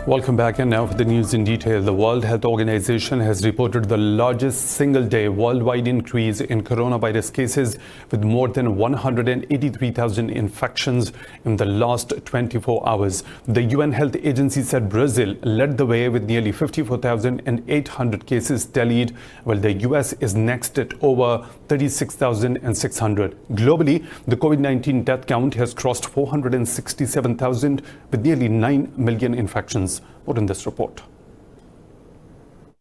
Welcome back, and now for the news in detail. The World Health Organization has reported the largest single-day worldwide increase in coronavirus cases, with more than 183,000 infections in the last 24 hours. The UN Health Agency said Brazil led the way with nearly 54,800 cases tallied, while the US is next at over 36,600. Globally, the COVID-19 death count has crossed 467,000, with nearly 9 million infections. More in this report.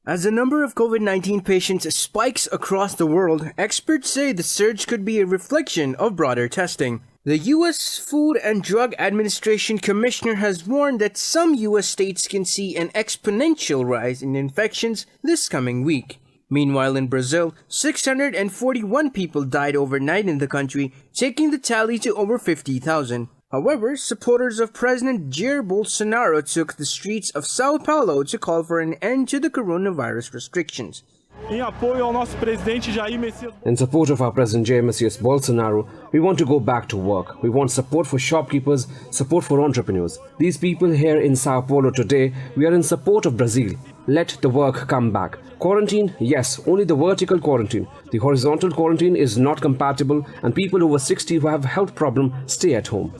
As the number of COVID-19 patients spikes across the world, experts say the surge could be a reflection of broader testing. The U.S. Food and Drug Administration Commissioner has warned that some U.S. states can see an exponential rise in infections this coming week. Meanwhile, in Brazil, 641 people died overnight in the country, taking the tally to over 50,000. However, supporters of President Jair Bolsonaro took the streets of Sao Paulo to call for an end to the coronavirus restrictions. In support of our President Jair Bolsonaro, we want to go back to work. We want support for shopkeepers, support for entrepreneurs. These people here in Sao Paulo today, we are in support of Brazil. Let the work come back. Quarantine, yes, only the vertical quarantine. The horizontal quarantine is not compatible, and people over 60 who have health problems stay at home.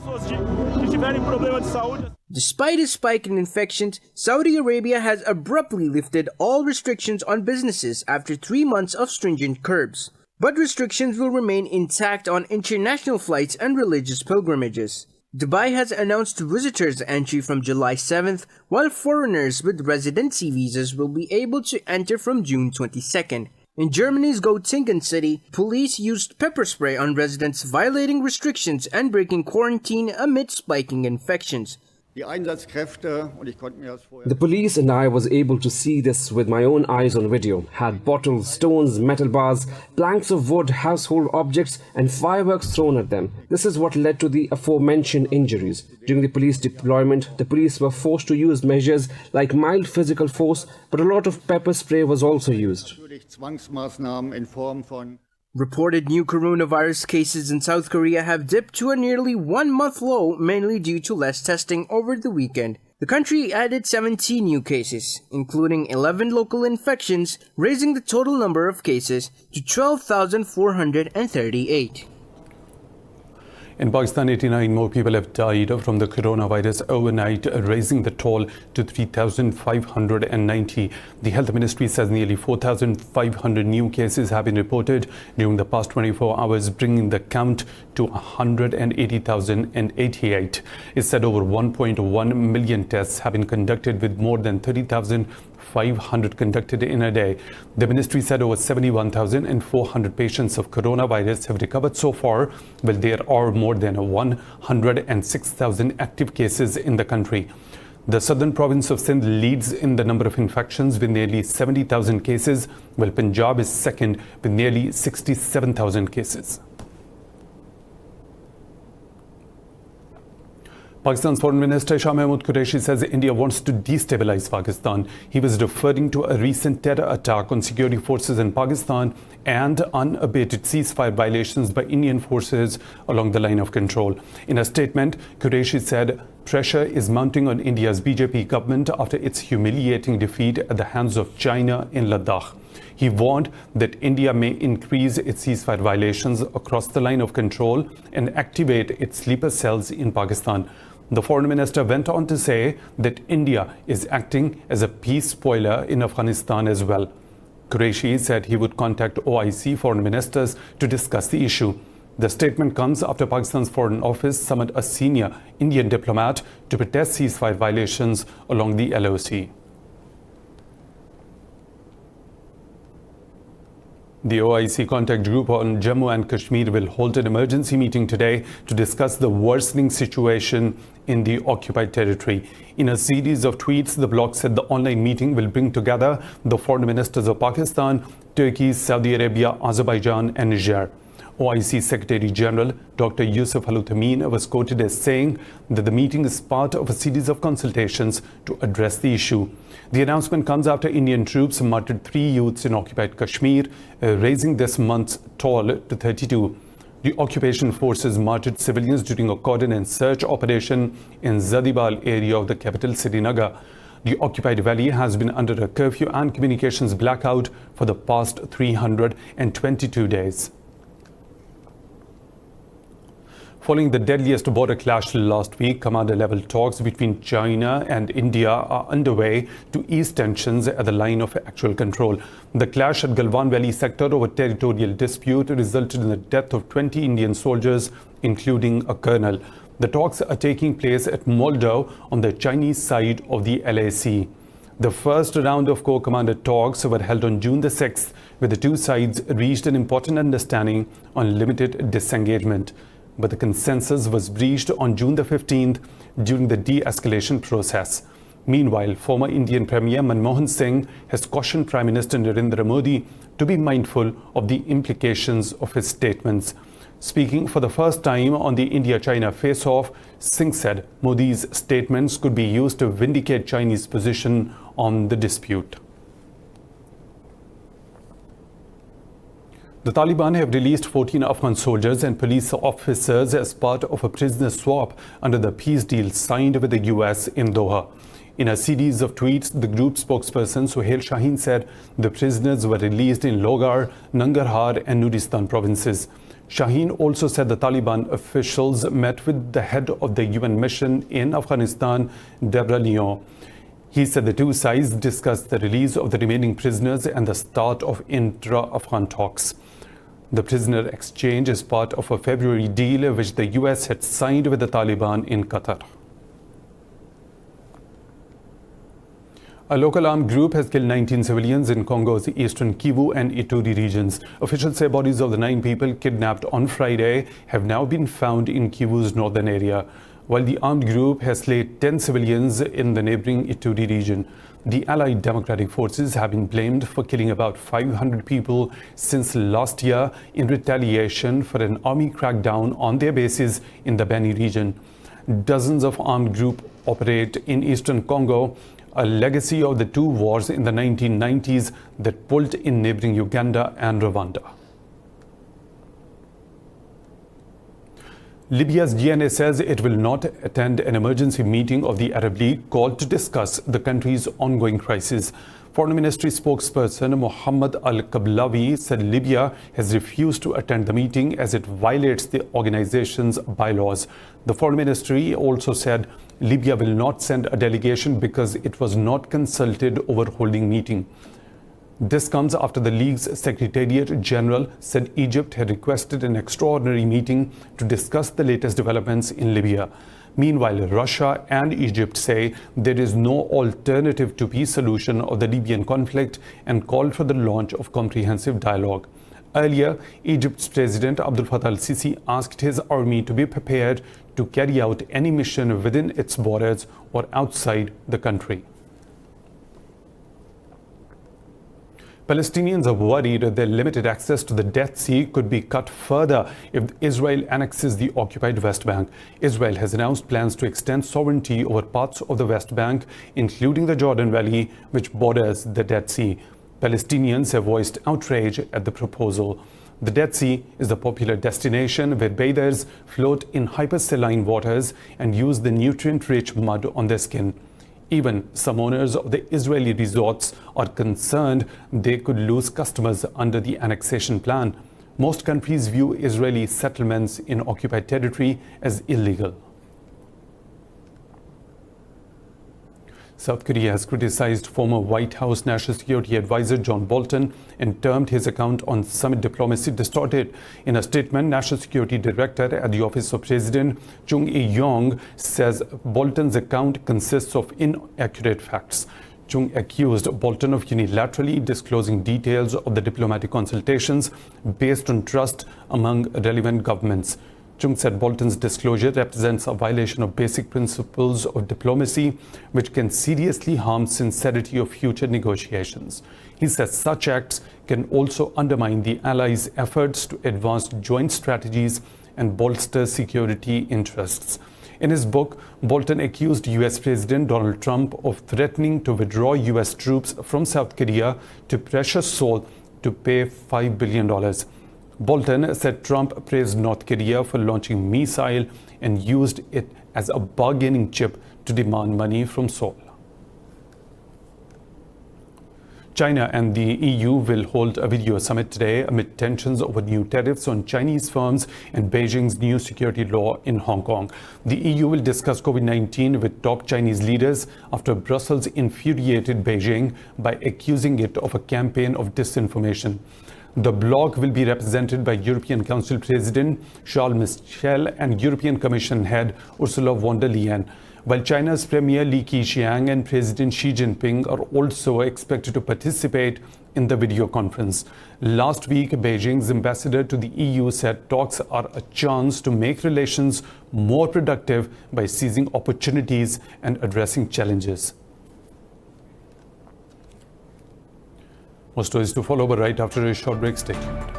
Despite a spike in infections, Saudi Arabia has abruptly lifted all restrictions on businesses after 3 months of stringent curbs. But restrictions will remain intact on international flights and religious pilgrimages. Dubai has announced visitors' entry from July 7th, while foreigners with residency visas will be able to enter from June 22nd. In Germany's Göttingen city, police used pepper spray on residents violating restrictions and breaking quarantine amid spiking infections. The police and I was able to see this with my own eyes on video. Had bottles, stones, metal bars, planks of wood, household objects and fireworks thrown at them. This is what led to the aforementioned injuries. During the police deployment, the police were forced to use measures like mild physical force, but a lot of pepper spray was also used. Reported new coronavirus cases in South Korea have dipped to a nearly 1-month low, mainly due to less testing over the weekend. The country added 17 new cases, including 11 local infections, raising the total number of cases to 12,438. In Pakistan, 89 more people have died from the coronavirus overnight, raising the toll to 3,590. The Health Ministry says nearly 4,500 new cases have been reported during the past 24 hours, bringing the count to 180,088. It said over 1.1 million tests have been conducted, with more than 30,500 conducted in a day. The ministry said over 71,400 patients of coronavirus have recovered so far, while there are more than 106,000 active cases in the country. The southern province of Sindh leads in the number of infections with nearly 70,000 cases, while Punjab is second with nearly 67,000 cases. Pakistan's Foreign Minister Shah Mahmood Qureshi says India wants to destabilize Pakistan. He was referring to a recent terror attack on security forces in Pakistan and unabated ceasefire violations by Indian forces along the line of control. In a statement, Qureshi said pressure is mounting on India's BJP government after its humiliating defeat at the hands of China in Ladakh. He warned that India may increase its ceasefire violations across the line of control and activate its sleeper cells in Pakistan. The foreign minister went on to say that India is acting as a peace spoiler in Afghanistan as well. Qureshi said he would contact OIC foreign ministers to discuss the issue. The statement comes after Pakistan's Foreign Office summoned a senior Indian diplomat to protest ceasefire violations along the LOC. The OIC contact group on Jammu and Kashmir will hold an emergency meeting today to discuss the worsening situation in the occupied territory. In a series of tweets, the bloc said the online meeting will bring together the foreign ministers of Pakistan, Turkey, Saudi Arabia, Azerbaijan and Niger. OIC Secretary General Dr. Yusuf Al-Uthaymeen was quoted as saying that the meeting is part of a series of consultations to address the issue. The announcement comes after Indian troops murdered 3 youths in occupied Kashmir, raising this month's toll to 32. The occupation forces murdered civilians during a cordon and search operation in Zadibal area of the capital Srinagar. The occupied valley has been under a curfew and communications blackout for the past 322 days. Following the deadliest border clash last week, commander-level talks between China and India are underway to ease tensions at the line of actual control. The clash at Galwan Valley sector over territorial dispute resulted in the death of 20 Indian soldiers, including a colonel. The talks are taking place at Moldau on the Chinese side of the LAC. The first round of Corps Commander talks were held on June the 6th, where the two sides reached an important understanding on limited disengagement. But the consensus was breached on June the 15th during the de-escalation process. Meanwhile, former Indian Premier Manmohan Singh has cautioned Prime Minister Narendra Modi to be mindful of the implications of his statements. Speaking for the first time on the India-China face-off, Singh said Modi's statements could be used to vindicate Chinese position on the dispute. The Taliban have released 14 Afghan soldiers and police officers as part of a prisoner swap under the peace deal signed with the US in Doha. In a series of tweets, the group spokesperson Suhail Shaheen said the prisoners were released in Logar, Nangarhar and Nuristan provinces. Shaheen also said the Taliban officials met with the head of the UN mission in Afghanistan, Deborah Lyon. He said the two sides discussed the release of the remaining prisoners and the start of intra-Afghan talks. The prisoner exchange is part of a February deal which the US had signed with the Taliban in Qatar. A local armed group has killed 19 civilians in Congo's eastern Kivu and Ituri regions. Officials say bodies of the 9 people kidnapped on Friday have now been found in Kivu's northern area, while the armed group has slain 10 civilians in the neighboring Ituri region. The Allied Democratic Forces have been blamed for killing about 500 people since last year in retaliation for an army crackdown on their bases in the Beni region. Dozens of armed groups operate in eastern Congo, a legacy of the two wars in the 1990s that pulled in neighboring Uganda and Rwanda. Libya's GNA says it will not attend an emergency meeting of the Arab League called to discuss the country's ongoing crisis. Foreign Ministry spokesperson Mohammed Al-Kablawi said Libya has refused to attend the meeting as it violates the organization's bylaws. The Foreign Ministry also said Libya will not send a delegation because it was not consulted over holding meeting. This comes after the League's Secretariat General said Egypt had requested an extraordinary meeting to discuss the latest developments in Libya. Meanwhile, Russia and Egypt say there is no alternative to peace solution of the Libyan conflict and called for the launch of comprehensive dialogue. Earlier, Egypt's President Abdel Fattah al-Sisi asked his army to be prepared to carry out any mission within its borders or outside the country. Palestinians are worried that their limited access to the Dead Sea could be cut further if Israel annexes the occupied West Bank. Israel has announced plans to extend sovereignty over parts of the West Bank, including the Jordan Valley, which borders the Dead Sea. Palestinians have voiced outrage at the proposal. The Dead Sea is the popular destination where bathers float in hypersaline waters and use the nutrient-rich mud on their skin. Even some owners of the Israeli resorts are concerned they could lose customers under the annexation plan. Most countries view Israeli settlements in occupied territory as illegal. South Korea has criticized former White House National Security Advisor John Bolton and termed his account on summit diplomacy distorted. In a statement, National Security Director at the Office of President Chung Eui-yong says Bolton's account consists of inaccurate facts. Chung accused Bolton of unilaterally disclosing details of the diplomatic consultations based on trust among relevant governments. Chung said Bolton's disclosure represents a violation of basic principles of diplomacy, which can seriously harm sincerity of future negotiations. He says such acts can also undermine the allies' efforts to advance joint strategies and bolster security interests. In his book, Bolton accused US President Donald Trump of threatening to withdraw US troops from South Korea to pressure Seoul to pay $5 billion. Bolton said Trump praised North Korea for launching missile and used it as a bargaining chip to demand money from Seoul. China and the EU will hold a video summit today amid tensions over new tariffs on Chinese firms and Beijing's new security law in Hong Kong. The EU will discuss COVID-19 with top Chinese leaders after Brussels infuriated Beijing by accusing it of a campaign of disinformation. The bloc will be represented by European Council President Charles Michel and European Commission head Ursula von der Leyen, while China's Premier Li Keqiang and President Xi Jinping are also expected to participate in the video conference. Last week, Beijing's ambassador to the EU said talks are a chance to make relations more productive by seizing opportunities and addressing challenges. More stories to follow, but right after a short break. Stay tuned.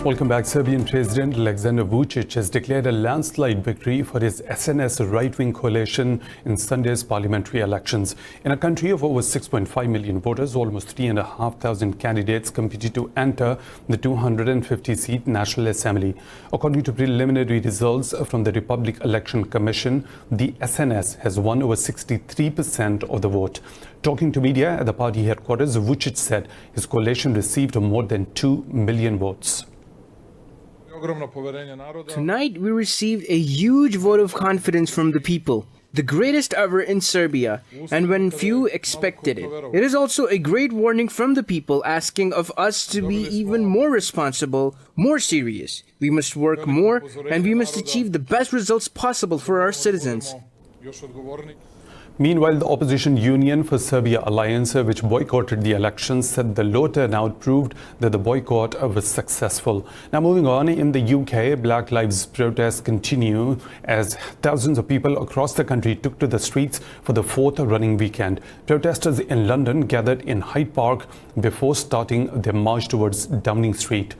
Welcome back. Serbian President Aleksandar Vučić has declared a landslide victory for his SNS right-wing coalition in Sunday's parliamentary elections. In a country of over 6.5 million voters, almost 3,500 candidates competed to enter the 250-seat National Assembly. According to preliminary results from the Republic Election Commission, the SNS has won over 63% of the vote. Talking to media at the party headquarters, Vučić said his coalition received more than 2 million votes. Tonight, we received a huge vote of confidence from the people, the greatest ever in Serbia, and when few expected it. It is also a great warning from the people asking of us to be even more responsible, more serious. We must work more, and we must achieve the best results possible for our citizens. Meanwhile, the opposition Union for Serbia Alliance, which boycotted the elections, said the low turnout proved that the boycott was successful. Now moving on, in the UK, Black Lives protests continue as thousands of people across the country took to the streets for the fourth running weekend. Protesters in London gathered in Hyde Park before starting their march towards Downing Street.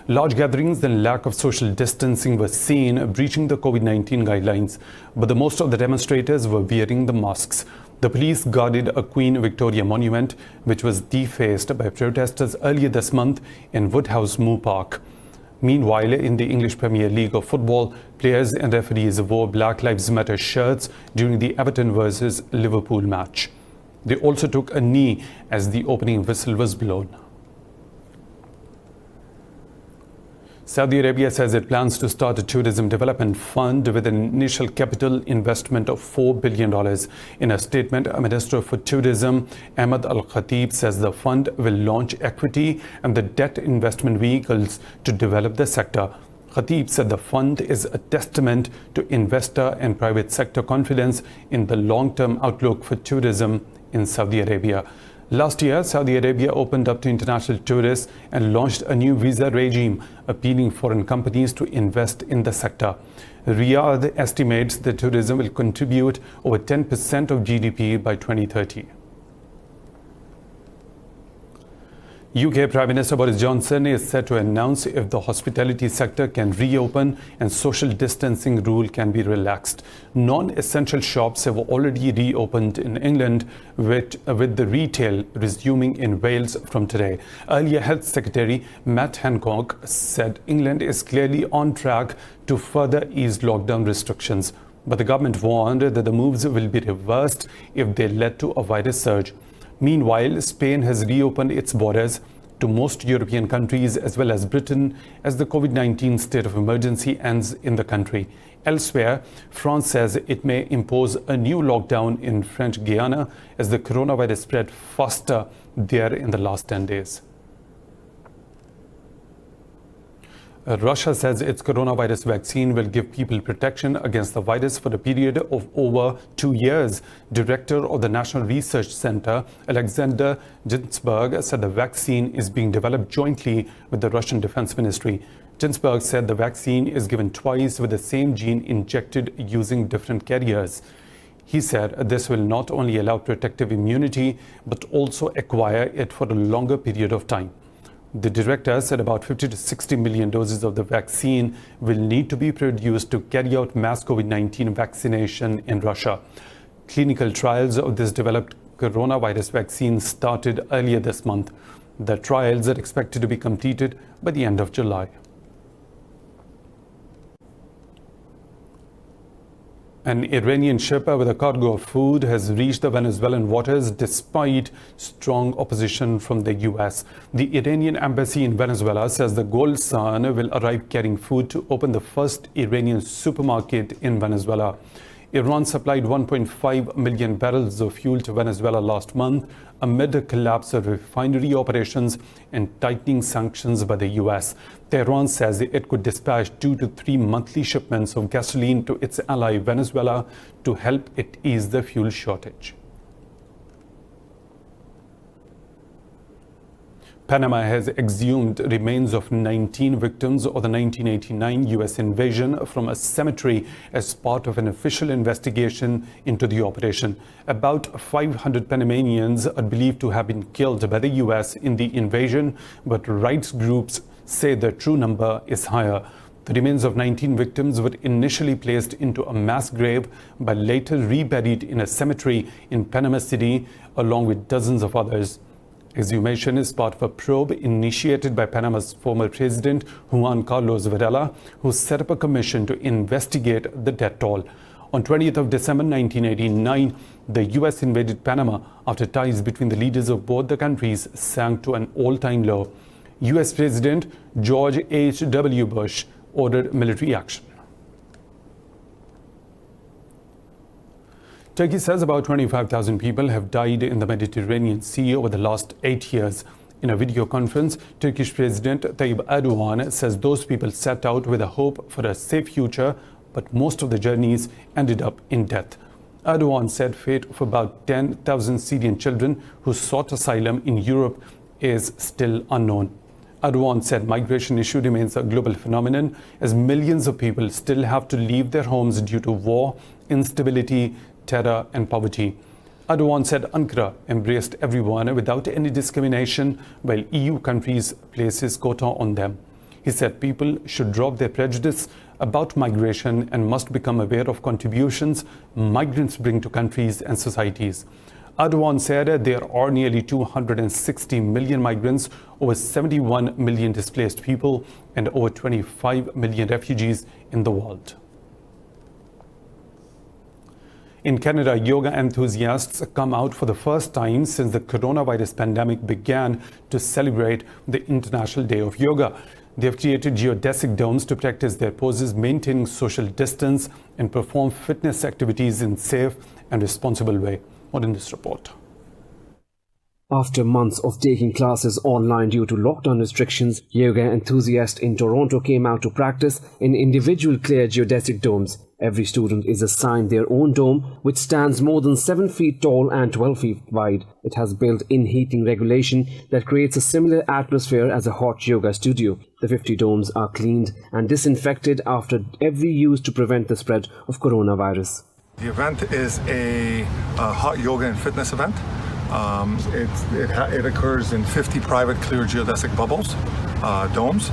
Large gatherings and lack of social distancing were seen, breaching the COVID-19 guidelines. But most of the demonstrators were wearing the masks. The police guarded a Queen Victoria monument, which was defaced by protesters earlier this month in Woodhouse Moor Park. Meanwhile, in the English Premier League of Football, players and referees wore Black Lives Matter shirts during the Everton vs Liverpool match. They also took a knee as the opening whistle was blown. Saudi Arabia says it plans to start a tourism development fund with an initial capital investment of $4 billion. In a statement, Minister for Tourism Ahmed Al-Khatib says the fund will launch equity and the debt investment vehicles to develop the sector. Khatib said the fund is a testament to investor and private sector confidence in the long-term outlook for tourism in Saudi Arabia. Last year, Saudi Arabia opened up to international tourists and launched a new visa regime, appealing foreign companies to invest in the sector. Riyadh estimates that tourism will contribute over 10% of GDP by 2030. UK Prime Minister Boris Johnson is set to announce if the hospitality sector can reopen and social distancing rule can be relaxed. Non-essential shops have already reopened in England, with the retail resuming in Wales from today. Earlier, Health Secretary Matt Hancock said England is clearly on track to further ease lockdown restrictions. But the government warned that the moves will be reversed if they led to a virus surge. Meanwhile, Spain has reopened its borders to most European countries as well as Britain as the COVID-19 state of emergency ends in the country. Elsewhere, France says it may impose a new lockdown in French Guiana as the coronavirus spread faster there in the last 10 days. Russia says its coronavirus vaccine will give people protection against the virus for a period of over 2 years. Director of the National Research Center, Alexander Ginsburg, said the vaccine is being developed jointly with the Russian Defense Ministry. Ginsburg said the vaccine is given twice with the same gene injected using different carriers. He said this will not only allow protective immunity, but also acquire it for a longer period of time. The director said about 50 to 60 million doses of the vaccine will need to be produced to carry out mass COVID-19 vaccination in Russia. Clinical trials of this developed coronavirus vaccine started earlier this month. The trials are expected to be completed by the end of July. An Iranian ship with a cargo of food has reached the Venezuelan waters despite strong opposition from the US. The Iranian embassy in Venezuela says the Gold Sun will arrive carrying food to open the first Iranian supermarket in Venezuela. Iran supplied 1.5 million barrels of fuel to Venezuela last month amid a collapse of refinery operations and tightening sanctions by the US. Tehran says it could dispatch 2 to 3 monthly shipments of gasoline to its ally Venezuela to help it ease the fuel shortage. Panama has exhumed remains of 19 victims of the 1989 US invasion from a cemetery as part of an official investigation into the operation. About 500 Panamanians are believed to have been killed by the US in the invasion, but rights groups say the true number is higher. The remains of 19 victims were initially placed into a mass grave but later reburied in a cemetery in Panama City along with dozens of others. Exhumation is part of a probe initiated by Panama's former president, Juan Carlos Varela, who set up a commission to investigate the death toll. On 20th of December 1989, the US invaded Panama after ties between the leaders of both the countries sank to an all-time low. US President George H.W. Bush ordered military action. Turkey says about 25,000 people have died in the Mediterranean Sea over the last 8 years. In a video conference, Turkish President Tayyip Erdogan says those people set out with a hope for a safe future, but most of the journeys ended up in death. Erdogan said fate of about 10,000 Syrian children who sought asylum in Europe is still unknown. Erdogan said migration issue remains a global phenomenon as millions of people still have to leave their homes due to war, instability, terror and poverty. Erdogan said Ankara embraced everyone without any discrimination, while EU countries places quota on them. He said people should drop their prejudice about migration and must become aware of contributions migrants bring to countries and societies. Erdogan said there are nearly 260 million migrants, over 71 million displaced people, and over 25 million refugees in the world. In Canada, yoga enthusiasts come out for the first time since the coronavirus pandemic began to celebrate the International Day of Yoga. They have created geodesic domes to practice their poses, maintaining social distance, and perform fitness activities in safe and responsible way. More in this report. After months of taking classes online due to lockdown restrictions, yoga enthusiasts in Toronto came out to practice in individual clear geodesic domes. Every student is assigned their own dome, which stands more than 7 feet tall and 12 feet wide. It has built-in heating regulation that creates a similar atmosphere as a hot yoga studio. The 50 domes are cleaned and disinfected after every use to prevent the spread of coronavirus. The event is a hot yoga and fitness event. It occurs in 50 private clear geodesic bubbles, domes.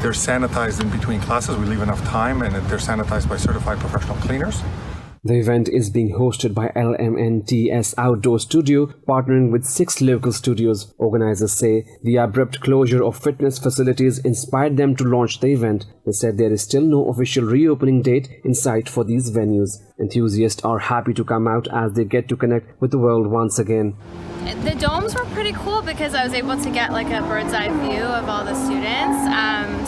They're sanitized in between classes. We leave enough time, and they're sanitized by certified professional cleaners. The event is being hosted by LMNTS Outdoor Studio, partnering with 6 local studios. Organizers say the abrupt closure of fitness facilities inspired them to launch the event. They said there is still no official reopening date in sight for these venues. Enthusiasts are happy to come out as they get to connect with the world once again. The domes were pretty cool because I was able to get like a bird's eye view of all the students.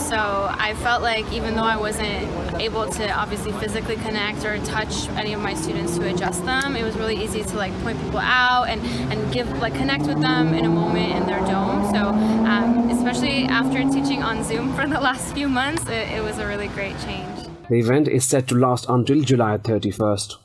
So I felt like even though I wasn't able to obviously physically connect or touch any of my students to adjust them, it was really easy to like point people out and connect with them in a moment in their dome. So especially after teaching on Zoom for the last few months, it was a really great change. The event is set to last until July 31st.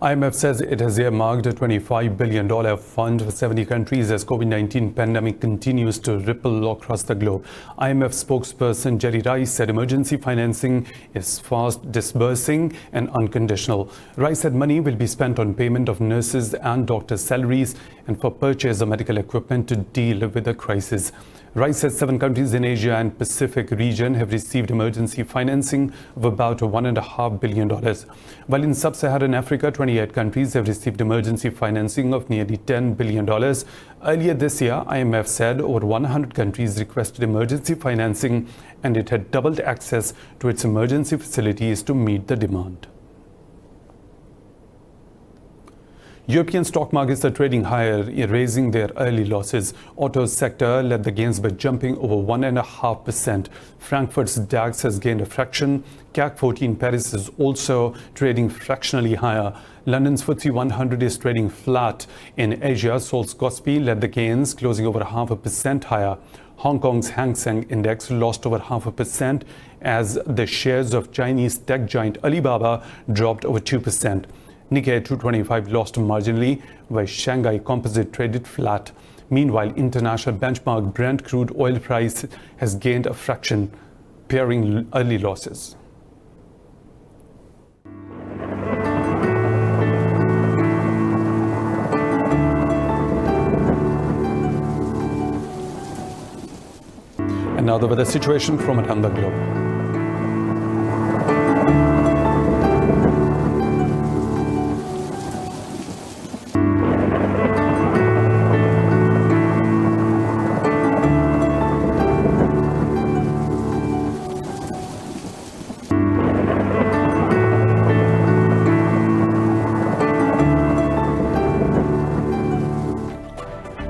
IMF says it has earmarked a $25 billion fund for 70 countries as COVID-19 pandemic continues to ripple across the globe. IMF spokesperson Jerry Rice said emergency financing is fast disbursing and unconditional. Rice said money will be spent on payment of nurses and doctors' salaries and for purchase of medical equipment to deal with the crisis. Rice says 7 countries in Asia and Pacific region have received emergency financing of about $1.5 billion. While in sub-Saharan Africa, 28 countries have received emergency financing of nearly $10 billion. Earlier this year, IMF said over 100 countries requested emergency financing and it had doubled access to its emergency facilities to meet the demand. European stock markets are trading higher, erasing their early losses. Auto sector led the gains by jumping over 1.5%. Frankfurt's DAX has gained a fraction. CAC 40 Paris is also trading fractionally higher. London's FTSE 100 is trading flat. In Asia, Seoul's Kospi led the gains, closing over 0.5% higher. Hong Kong's Hang Seng Index lost over 0.5% as the shares of Chinese tech giant Alibaba dropped over 2%. Nikkei 225 lost marginally, while Shanghai Composite traded flat. Meanwhile, international benchmark Brent crude oil price has gained a fraction, pairing early losses. And now the weather situation from around the globe.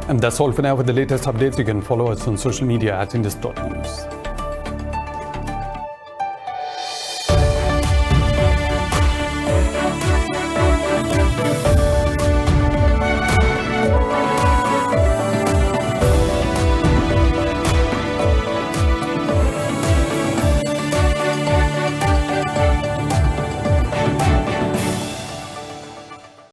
And that's all for now. For the latest updates, you can follow us on social media at Indus.News.